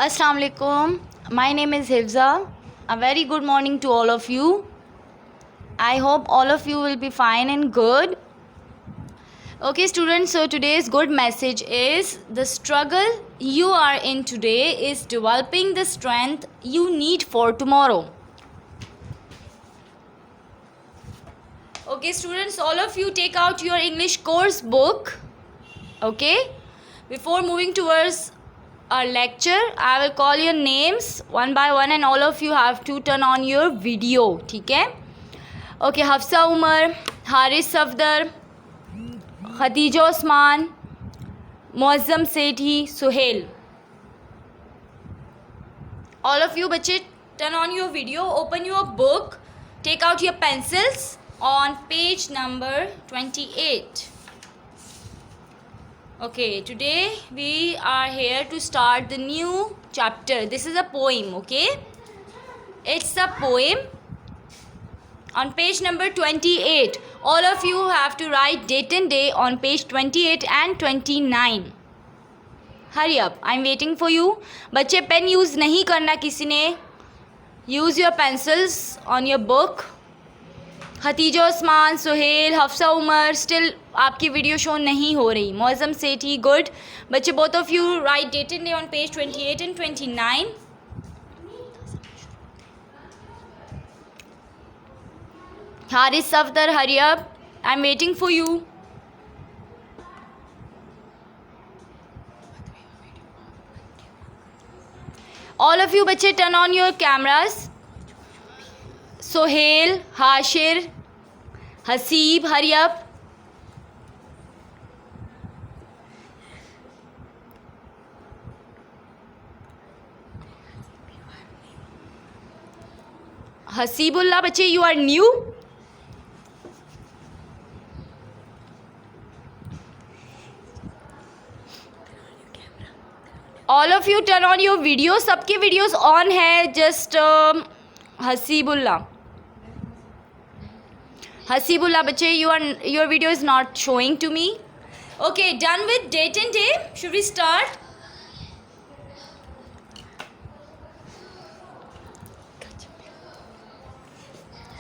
Assalamu alaikum. My name is Hifza. A very good morning to all of you. I hope all of you will be fine and good. Okay students, so today's good message is the struggle you are in today is developing the strength you need for tomorrow. Okay students, all of you take out your English course book. Okay, before moving towards our lecture, I will call your names one by one and all of you have to turn on your video. ठीक है? Okay, Hafsa Umar, Haris Safdar, Khadija Usman, Muazzam Sethi, Suhail. All of you बच्चे turn on your video, open your book, take out your pencils on page number 28. Okay, today we are here to start the new chapter. This is a poem, okay? It's a poem on page number 28. All of you have to write date and day on page 28 and 29. Hurry up, I'm waiting for you. बच्चे pen use नहीं करना किसी ने. Use your pencils on your book. Khadija Usman, Suhail, Hafsa Umar, still आपकी video show नहीं हो रही. Muazzam Sethi, good. बच्चे both of you write date and day on page 28 and 29. Haris Safdar, hurry up, I am waiting for you. All of you बच्चे turn on your cameras. Sohail, Hashir, Haseeb, hurry up. Haseebullah बच्चे you are new. All of you turn on your video. सबके videos on है. Just Hasibullah बच्चे your video is not showing to me. Okay, done with date and day. Should we start?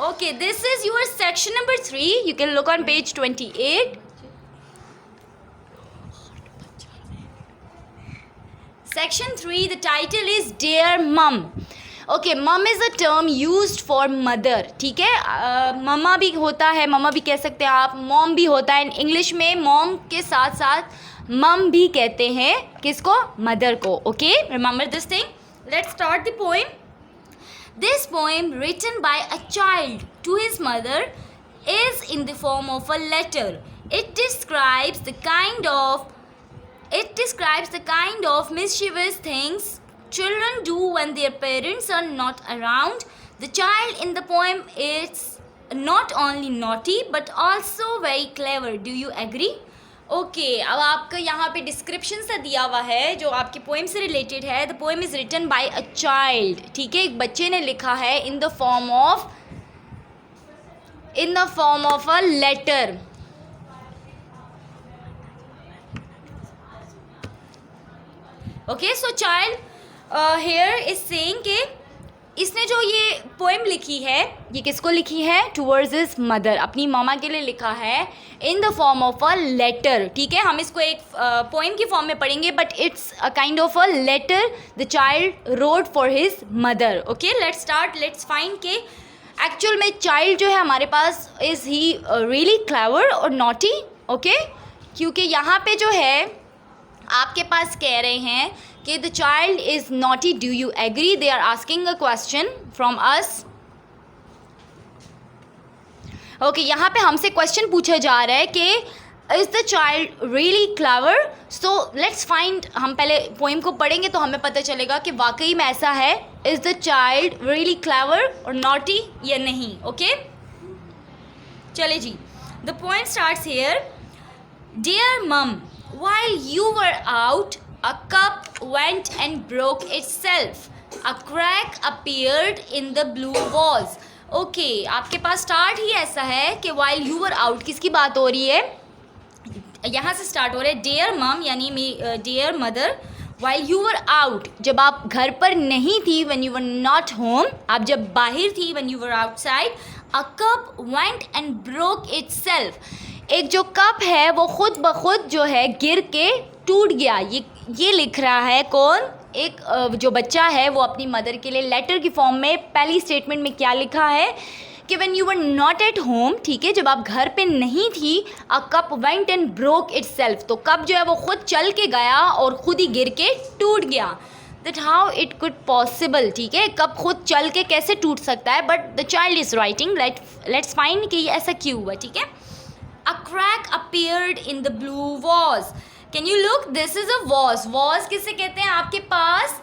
Okay, this is your section number 3. You can look on page 28. Section 3, the title is Dear Mum. Okay, mum is a term used for mother. ठीक है, mama भी होता है, mama भी कह सकते हैं आप, मॉम भी होता है. इंग्लिश में मॉम के साथ साथ मम भी कहते हैं. किसको? मदर को. Okay, remember this thing. Let's start the poem. This poem written by a child to his mother is in the form of a letter. It describes the kind of mischievous things children do when their parents are not around. The child in the poem is not only naughty but also very clever. Do you agree? Okay, अब आपका यहाँ पे description सा दिया हुआ है जो आपकी पोएम से रिलेटेड है. The poem is written by a child. ठीक है, एक बच्चे ने लिखा है in the form of a letter. Okay, so child here is saying कि इसने जो ये पोएम लिखी है, ये किसको लिखी है? टूवर्ड्स हिज मदर, अपनी मामा के लिए लिखा है in the form of a letter. ठीक है, हम इसको एक पोएम की फॉर्म में पढ़ेंगे but it's a kind of a letter the child wrote for his mother. Okay, let's start. Let's find के एक्चुअल में चाइल्ड जो है हमारे पास इज़ ही रियली क्लेवर और नॉटी. ओके, क्योंकि यहाँ पे जो है आपके पास कह रहे हैं कि the child is naughty. Do you agree? They are asking a question from us. Okay, यहाँ पे हमसे क्वेश्चन पूछा जा रहा है कि is the child really clever. So let's find. हम पहले पोइम को पढ़ेंगे तो हमें पता चलेगा कि वाकई में ऐसा है. Is the child really clever और नॉटी या नहीं. ओके, चले जी. The poem starts here. Dear mum, while you were out, a cup went and broke itself. A crack appeared in the blue walls. Okay, आपके पास start ही ऐसा है कि while you were out, किसकी बात हो रही है? यहाँ से स्टार्ट हो रहा है. डियर मम यानी dear mother, while you were out, जब आप घर पर नहीं थी, when you were not home, आप जब बाहर थी, when you were outside, a cup went and broke itself. एक जो कप है वो खुद ब खुद जो है गिर के टूट गया. ये लिख रहा है कौन? एक जो बच्चा है वो अपनी मदर के लिए लेटर की फॉर्म में पहली स्टेटमेंट में क्या लिखा है कि when you were not at home, ठीक है, जब आप घर पे नहीं थी, a cup went and broke itself, तो कप जो है वो खुद चल के गया और खुद ही गिर के टूट गया. that how it could possible, ठीक है, कप खुद चल के कैसे टूट सकता है. but the child is writing, let's find कि ये ऐसा क्यों हुआ. ठीक है, a crack appeared in the blue vase. can you look, this is a vase. vase किसे कहते हैं आपके पास?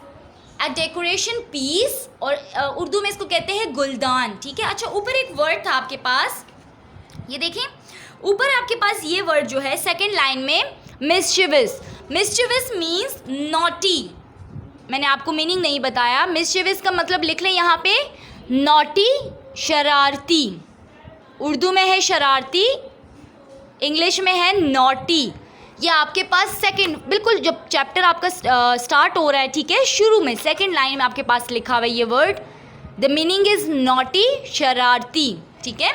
A डेकोरेशन पीस, और उर्दू में इसको कहते हैं गुलदान. ठीक है, अच्छा ऊपर एक वर्ड था आपके पास, ये देखें ऊपर आपके पास ये वर्ड जो है सेकंड लाइन में मिस्चिवस. Mischievous means naughty. मैंने आपको मीनिंग नहीं बताया. मिस्चिवस का मतलब लिख लें यहाँ पे, नॉटी, शरारती. उर्दू में है शरारती, इंग्लिश में है नॉटी. ये आपके पास सेकंड, बिल्कुल जब चैप्टर आपका स्टार्ट हो रहा है, ठीक है, शुरू में सेकंड लाइन में आपके पास लिखा हुआ है ये word. The meaning is naughty, शरारती. ठीक है,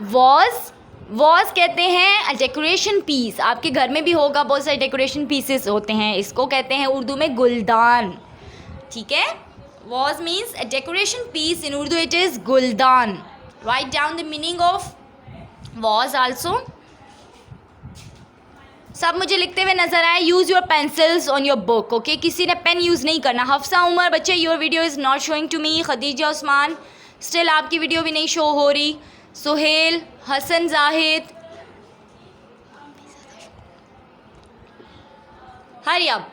वॉज कहते हैं डेकोरेशन पीस. आपके घर में भी होगा, बहुत सारे डेकोरेशन पीसेस होते हैं, इसको कहते हैं उर्दू में गुलदान. ठीक है, vase means a decoration piece, in Urdu it is गुलदान. Write down the meaning of vase also. सब मुझे लिखते हुए नजर आए. Use your pencils on your book. Okay, किसी ने पेन यूज़ नहीं करना. हफ्सा उमर, बच्चे your video is not showing to me. Khadija Usman, still आपकी वीडियो भी नहीं शो हो रही. Suhail, Hasan Zahid, hurry up.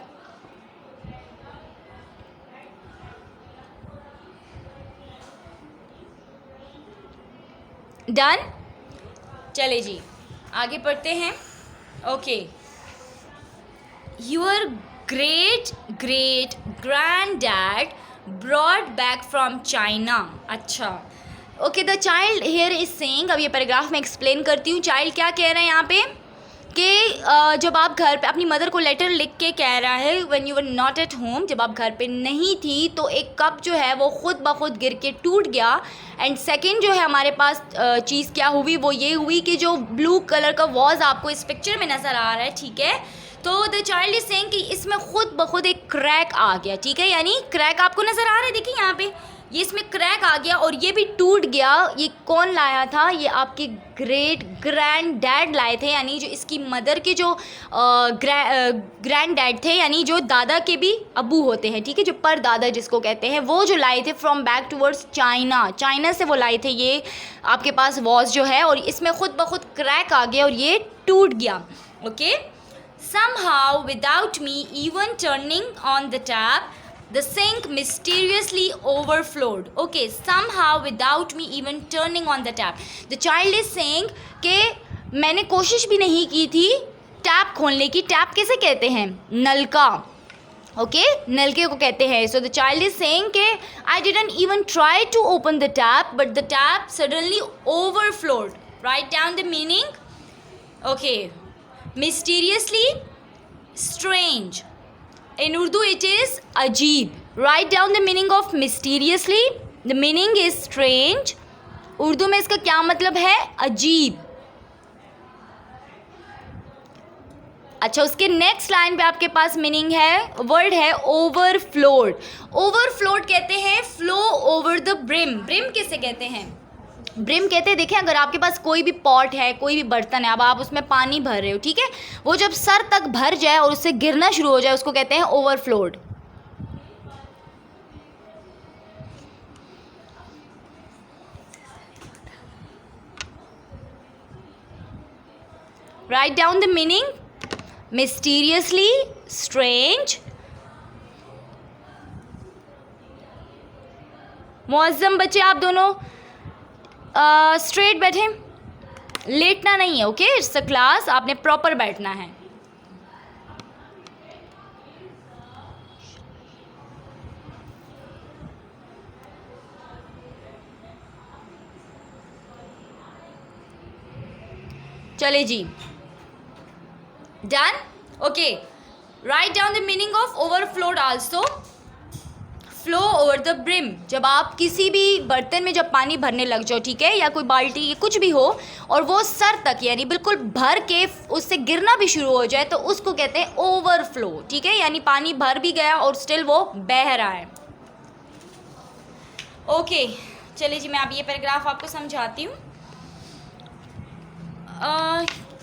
Done, चले जी आगे पढ़ते हैं. Okay, your great great grand dad brought back from China. अच्छा, okay, the child here is saying, अब ये पैराग्राफ में एक्सप्लेन करती हूँ. चाइल्ड क्या कह रहे हैं यहाँ पे कि जब आप घर पे अपनी मदर को लेटर लिख के कह रहा है when you were not at home, जब आप घर पे नहीं थी तो एक कप जो है वो खुद ब खुद गिर के टूट गया. एंड सेकंड जो है हमारे पास चीज़ क्या हुई, वो ये हुई कि जो ब्लू कलर का वॉज आपको इस पिक्चर में नज़र आ रहा है, ठीक है, तो द चाइल्ड इज सेइंग कि इसमें खुद ब खुद एक क्रैक आ गया. ठीक है, यानी क्रैक आपको नज़र आ रहा है, देखिए यहाँ पे ये इसमें क्रैक आ गया और ये भी टूट गया. ये कौन लाया था? ये आपके ग्रेट ग्रैंड डैड लाए थे, यानी जो इसकी मदर के जो ग्रैंड डैड थे, यानी जो दादा के भी अबू होते हैं, ठीक है, जो पर दादा जिसको कहते हैं, वो जो लाए थे from back towards China. China से वो लाए थे ये आपके पास वॉज जो है, और इसमें खुद ब खुद क्रैक आ गया और ये टूट गया. Okay, somehow without me even turning on the tap, the sink mysteriously overflowed. Okay, somehow without me even turning on the tap, the child is saying कि मैंने कोशिश भी नहीं की थी टैप खोलने की. टैप कैसे कहते हैं? नलका. ओके, नलके को कहते हैं. So the child is saying कि I didn't even try to open the tap but the tap suddenly overflowed. Write down the meaning. Okay, mysteriously, strange. In Urdu it is अजीब. Write down the meaning of mysteriously. The meaning is strange. Urdu में इसका क्या मतलब है? अजीब. अच्छा, उसके next line पे आपके पास मीनिंग है, वर्ड है ओवरफ्लोड. ओवरफ्लोड कहते हैं flow over the brim. Brim किसे कहते हैं? ब्रिम कहते हैं, देखें अगर आपके पास कोई भी पॉट है, कोई भी बर्तन है, अब आप उसमें पानी भर रहे हो, ठीक है, वो जब सर तक भर जाए और उससे गिरना शुरू हो जाए उसको कहते हैं overflowed. Write down the meaning. Mysteriously, strange. Muazzam बच्चे आप दोनों स्ट्रेट बैठे, लेटना नहीं है. ओके, इट्स अ क्लास, आपने प्रॉपर बैठना है. चले जी, done. Okay, write down the meaning of overflowed also. Flow over the brim, जब आप किसी भी बर्तन में जब पानी भरने लग जाओ, ठीक है, या कोई बाल्टी कुछ भी हो और वो सर तक यानी बिल्कुल भर के उससे गिरना भी शुरू हो जाए तो उसको कहते हैं ओवरफ्लो, ठीक है, यानी पानी भर भी गया और स्टिल वो बह रहा है। ओके चलिए जी, मैं अब ये पैराग्राफ आपको समझाती हूँ।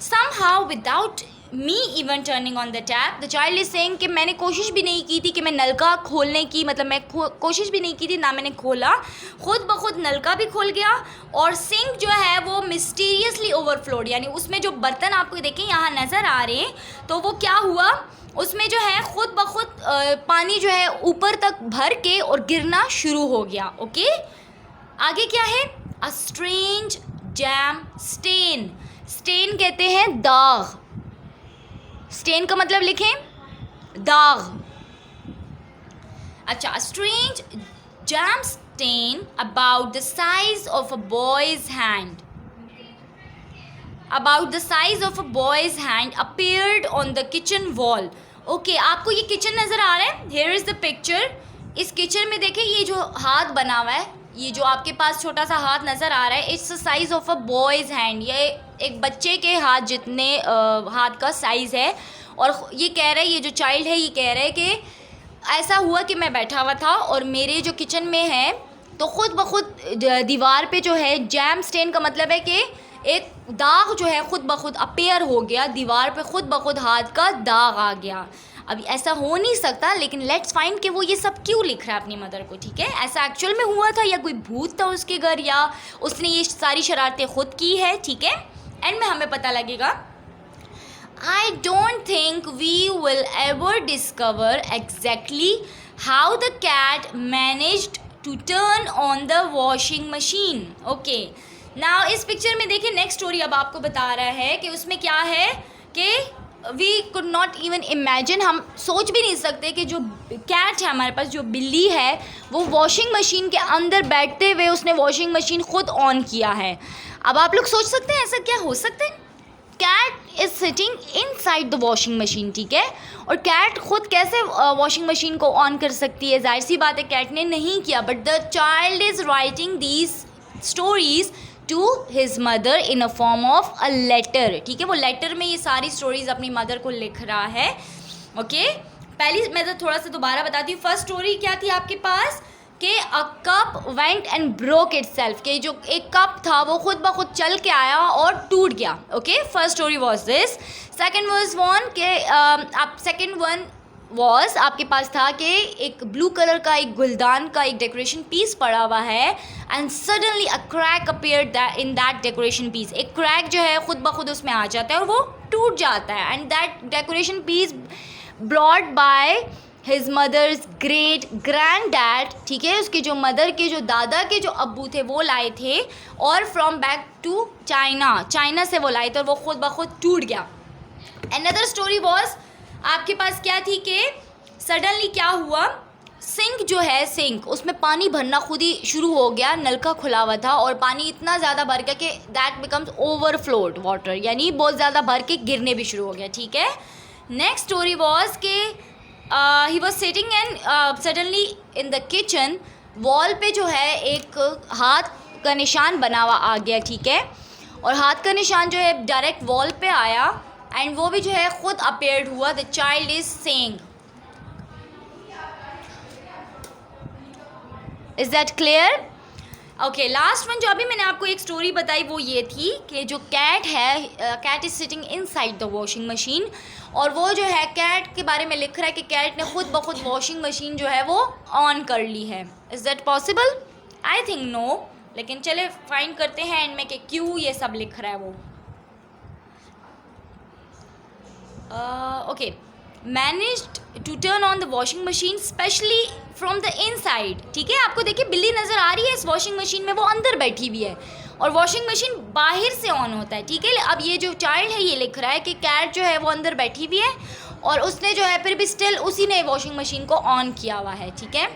somehow without me even turning on the tap, the child is saying कि मैंने कोशिश भी नहीं की थी कि मैं नलका खोलने की, मतलब मैं कोशिश भी नहीं की थी, ना मैंने खोला, खुद ब खुद नलका भी खुल गया और सिंक जो है वो मिस्टीरियसली ओवरफ्लोड, यानी उसमें जो बर्तन आपको देखें यहाँ नज़र आ रहे हैं तो वो क्या हुआ, उसमें जो है खुद ब खुद पानी जो है ऊपर तक भर के और गिरना शुरू हो गया। ओके, आगे क्या है, a strange jam stain. Stain कहते हैं दाग, स्टेन का मतलब लिखें दाग। अच्छा, strange jam stain about the size of a boy's hand, about the size of a boy's hand appeared on the kitchen wall. Okay, आपको ये किचन नज़र आ रहा है, हेयर इज़ द पिक्चर। इस किचन में देखें ये जो हाथ बना हुआ है, ये जो आपके पास छोटा सा हाथ नज़र आ रहा है, it's the size of a boys hand, ये एक बच्चे के हाथ जितने हाथ का साइज़ है। और ये कह रहा है, ये जो चाइल्ड है ये कह रहा है कि ऐसा हुआ कि मैं बैठा हुआ था और मेरे जो किचन में है तो ख़ुद ब खुद दीवार पे जो है जैम स्टेन का मतलब है कि एक दाग जो है ख़ुद ब खुद अपीयर हो गया, दीवार पे ख़ुद ब खुद हाथ का दाग आ गया। अब ऐसा हो नहीं सकता, लेकिन लेट्स फाइंड कि वो ये सब क्यों लिख रहा है अपनी मदर को, ठीक है, ऐसा एक्चुअल में हुआ था या कोई भूत था उसके घर या उसने ये सारी शरारतें खुद की है, ठीक है, एंड में हमें पता लगेगा। I don't think we will ever discover exactly how the cat managed to turn on the washing machine. Okay, now इस पिक्चर में देखिए नेक्स्ट स्टोरी अब आपको बता रहा है कि उसमें क्या है कि we could not even imagine, हम सोच भी नहीं सकते कि जो कैट है हमारे पास, जो बिल्ली है, वो वॉशिंग मशीन के अंदर बैठते हुए उसने वॉशिंग मशीन खुद ऑन किया है। अब आप लोग सोच सकते हैं ऐसा क्या हो सकता है, cat is sitting inside the washing machine, ठीक है, और कैट खुद कैसे वॉशिंग मशीन को ऑन कर सकती है, जाहिर सी बात है कैट ने नहीं किया, but the child is writing these stories to his mother in a form of a letter, ठीक है, वो लेटर में ये सारी स्टोरीज अपनी मदर को लिख रहा है। ओके, पहली मैं तो थोड़ा सा दोबारा बताती हूँ। फर्स्ट स्टोरी क्या थी आपके पास कि a cup went and broke itself, के जो एक कप था वो खुद ब खुद चल के आया और टूट गया। Okay, first story was this. Second was one के आप सेकंड वन वॉज आपके पास था कि एक ब्लू कलर का एक गुलदान का एक डेकोरेशन पीस पड़ा हुआ है and suddenly a crack appeared in that decoration piece, एक क्रैक जो है खुद ब खुद उसमें आ जाता है और वो टूट जाता है, and that decoration piece brought by his mother's great grand dad, ठीक है, उसके जो मदर के जो दादा के जो अब्बू थे वो लाए थे और from back to China, China से वो लाए थे और वो खुद ब खुद टूट गया। अनदर स्टोरी वॉज आपके पास क्या थी कि सडनली क्या हुआ, सिंक जो है सिंक उसमें पानी भरना खुद ही शुरू हो गया, नलका खुला हुआ था और पानी इतना ज़्यादा भर गया कि दैट बिकम्स ओवरफ्लोड वाटर, यानी बहुत ज़्यादा भर के गिरने भी शुरू हो गया, ठीक है। नेक्स्ट स्टोरी वॉज के he was sitting and suddenly in the kitchen, wall पे जो है एक हाथ का निशान बना हुआ आ गया, ठीक है, और हाथ का निशान जो है डायरेक्ट वॉल पे आया एंड वो भी जो है खुद अपीयर्ड हुआ। The child is saying, is that clear? Okay, last one जो अभी मैंने आपको एक स्टोरी बताई वो ये थी कि जो कैट है, cat is sitting inside the washing machine, और वो जो है कैट के बारे में लिख रहा है कि कैट ने खुद ब खुद वॉशिंग मशीन जो है वो ऑन कर ली है। Is that possible? I think no, लेकिन चले फाइंड करते हैं एंड में कि क्यों ये सब लिख रहा है वो। Okay, managed to turn on the washing machine specially from the inside, ठीक है, आपको देखिए बिल्ली नज़र आ रही है इस वॉशिंग मशीन में, वो अंदर बैठी हुई है और वॉशिंग मशीन बाहर से ऑन होता है, ठीक है। अब ये जो चाइल्ड है ये लिख रहा है कि कैट जो है वो अंदर बैठी हुई है और उसने जो है फिर भी स्टिल उसी ने वॉशिंग मशीन को ऑन किया हुआ है, ठीक है।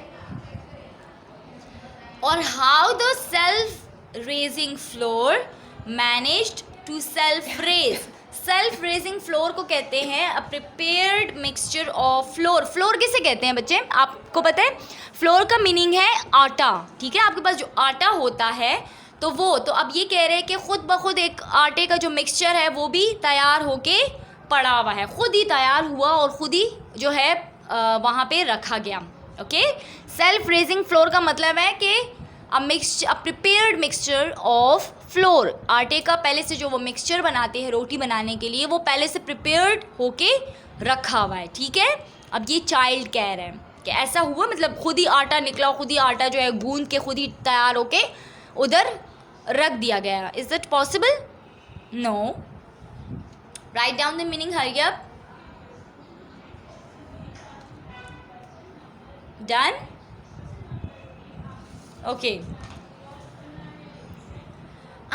और how the self raising flour managed to self raise, self raising flour को कहते हैं a prepared mixture of flour. Flour किसे कहते हैं बच्चे, आपको पता है? फ्लोर का मीनिंग है आटा, ठीक है? आपके पास जो आटा होता है तो वो, तो अब ये कह रहे हैं कि खुद ब खुद एक आटे का जो मिक्सचर है वो भी तैयार होके पड़ा हुआ है, खुद ही तैयार हुआ और खुद ही जो है वहाँ पे रखा गया। ओके, सेल्फ रेजिंग फ्लोर का मतलब है कि अ प्रिपेयर्ड मिक्सचर ऑफ फ्लोर, आटे का पहले से जो वो मिक्सचर बनाते हैं रोटी बनाने के लिए वो पहले से प्रिपेयर्ड होके रखा हुआ है, ठीक है? अब ये चाइल्ड कह रहे हैं कि ऐसा हुआ, मतलब खुद ही आटा निकला, खुद ही आटा जो है गूंद के खुद ही तैयार होके उधर रख दिया गया। Is that possible? No. Write down the meaning, hurry up. Done? Okay.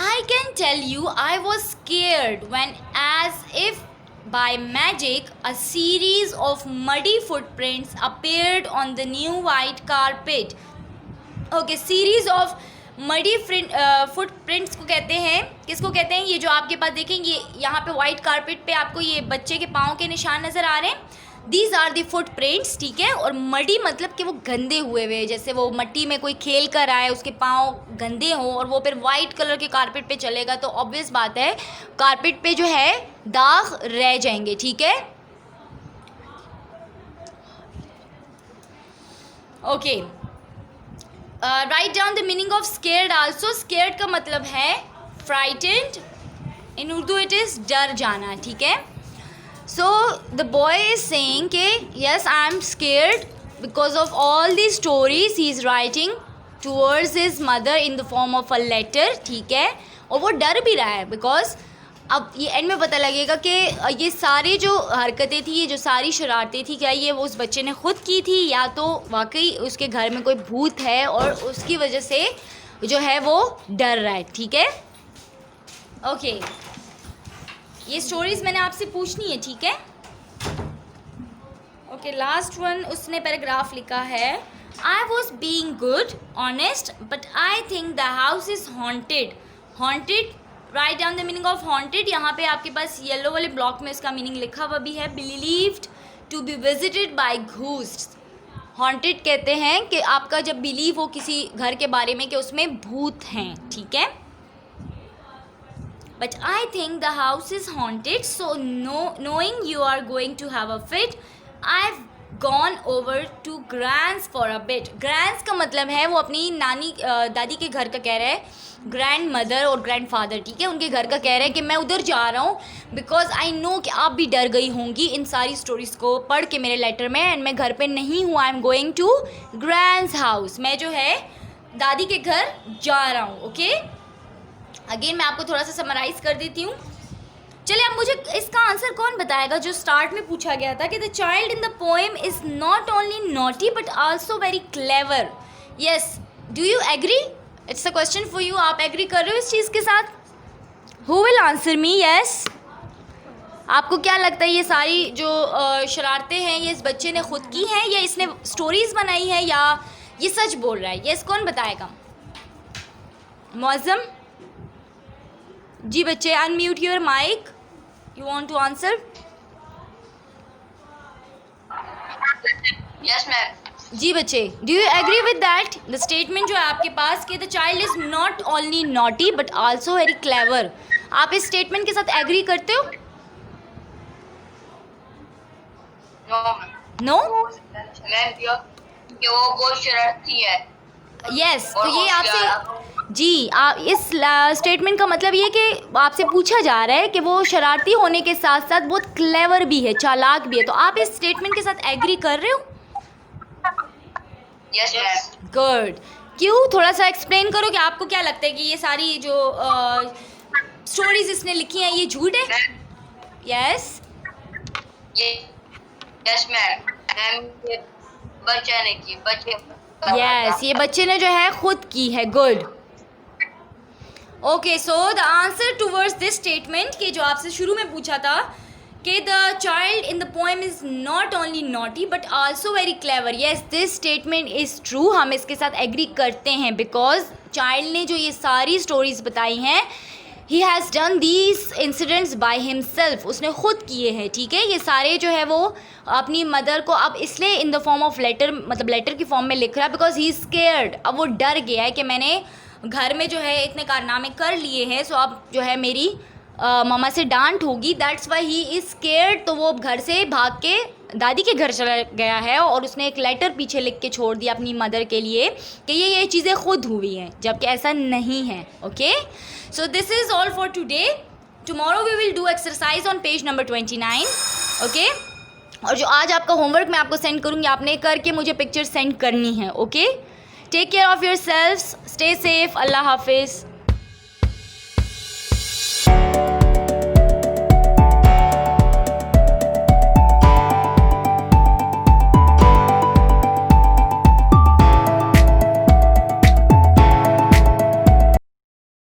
I can tell you I was scared when, as if by magic, a series of muddy footprints appeared on the new white carpet. Okay, series of muddy footprints को कहते हैं, किसको कहते हैं? ये जो आपके पास देखेंगे यहाँ पे वाइट कारपेट पे आपको ये बच्चे के पाँव के निशान नज़र आ रहे हैं, दीज आर दी फुटप्रिंट्स, ठीक है? और मडी मतलब कि वो गंदे हुए हुए, जैसे वो मट्टी में कोई खेल कर आए, उसके पाँव गंदे हों और वो फिर वाइट कलर के कारपेट पे चलेगा तो ऑब्वियस बात है कारपेट पे जो है दाग रह जाएंगे, ठीक है? Okay, write down the meaning of scared also. Scared का मतलब है frightened, in Urdu it is डर जाना, ठीक है? So the boy is saying कि yes I am scared because of all these stories he is writing towards his mother in the form of a letter, ठीक है? और वो डर भी रहा है because अब ये एंड में पता लगेगा कि ये सारी जो हरकतें थी, ये जो सारी शरारतें थी, क्या ये वो उस बच्चे ने खुद की थी या तो वाकई उसके घर में कोई भूत है और उसकी वजह से जो है वो डर रहा है, ठीक है? ओके, ये स्टोरीज मैंने आपसे पूछनी है, ठीक है? ओके, लास्ट वन उसने पैराग्राफ लिखा है, I was being good honest but I think the house is haunted. Haunted, right down the meaning of haunted. यहाँ पे आपके पास येलो वाले ब्लॉक में इसका मीनिंग लिखा हुआ भी है, believed to be visited by ghosts. Haunted कहते हैं कि आपका जब बिलीव हो किसी घर के बारे में कि उसमें भूत हैं, ठीक है? But I think the house is haunted, so knowing you are going to have a fit, I've gone over to Grand's for a bit. Grand's का मतलब है वो अपनी नानी दादी के घर का कह रहा है, ग्रैंड मदर और ग्रैंड फादर, ठीक है? उनके घर का कह रहा है कि मैं उधर जा रहा हूँ बिकॉज आई नो कि आप भी डर गई होंगी इन सारी स्टोरीज़ को पढ़ के मेरे लेटर में, एंड मैं घर पे नहीं हूँ, I am going to grand's house. मैं जो है दादी के घर जा रहा हूँ। ओके, अगेन मैं आपको थोड़ा सा समराइज कर देती हूँ। चलिए, अब मुझे इसका आंसर कौन बताएगा जो स्टार्ट में पूछा गया था कि the child in the poem is not only naughty but also very clever. Yes, do you agree? It's a question for you. आप एग्री कर रहे हो इस चीज़ के साथ? Who will answer me? Yes, आपको क्या लगता है ये सारी जो शरारतें हैं ये इस बच्चे ने खुद की हैं या इसने स्टोरीज़ बनाई है या ये सच बोल रहा है? यस, कौन बताएगा? मौज़म जी बच्चे, unmute your mic, you want to answer? Yes ma'am. जी बच्चे, do you agree with that the statement जो है आपके पास कि the child is not only naughty but also very clever? आप इस स्टेटमेंट के साथ एग्री करते हो? नो मैम, कि वो बहुत शरारती है। यस, तो ये आपसे जी इस स्टेटमेंट का मतलब ये कि आपसे पूछा जा रहा है कि वो शरारती होने के साथ साथ बहुत क्लेवर भी है, चालाक भी है। तो आप इस स्टेटमेंट के साथ एग्री कर रहे हो? Yes ma'am. गुड। क्यों, थोड़ा सा एक्सप्लेन करो कि आपको क्या लगता है कि ये सारी जो स्टोरीज इसने लिखी हैं ये झूठ है? यस यस मैम, बच्चे ने की, बच्चे यस, ये बच्चे ने जो है खुद की है। Good. Okay, so the answer towards this statement कि जो आपसे शुरू में पूछा था कि the child in the poem is not only naughty but also very clever, yes this statement is true. हम इसके साथ एग्री करते हैं बिकॉज चाइल्ड ने जो ये सारी स्टोरीज़ बताई हैं he has done these incidents by himself, उसने खुद किए हैं, ठीक है। ये सारे जो है वो अपनी मदर को अब इसलिए in the form of letter, मतलब लेटर की फॉर्म में लिख रहा है, बिकॉज ही इज़ स्केयर्ड। अब वो डर गया है कि मैंने घर में जो है इतने कारनामे कर लिए हैं, सो अब जो है मेरी मामा से डांट होगी, that's why he is scared. तो वो अब घर से भाग के दादी के घर चला गया है और उसने एक लेटर पीछे लिख के छोड़ दिया अपनी मदर के लिए कि ये चीज़ें खुद हुई हैं, जबकि ऐसा नहीं है। Okay, so this is all for today. Tomorrow we will do exercise on page number 29। Okay, और जो आज आपका होमवर्क मैं आपको सेंड करूँगी, आपने करके मुझे पिक्चर सेंड करनी है। Okay, take care of your selfs, stay safe, अल्लाह हाफिज़।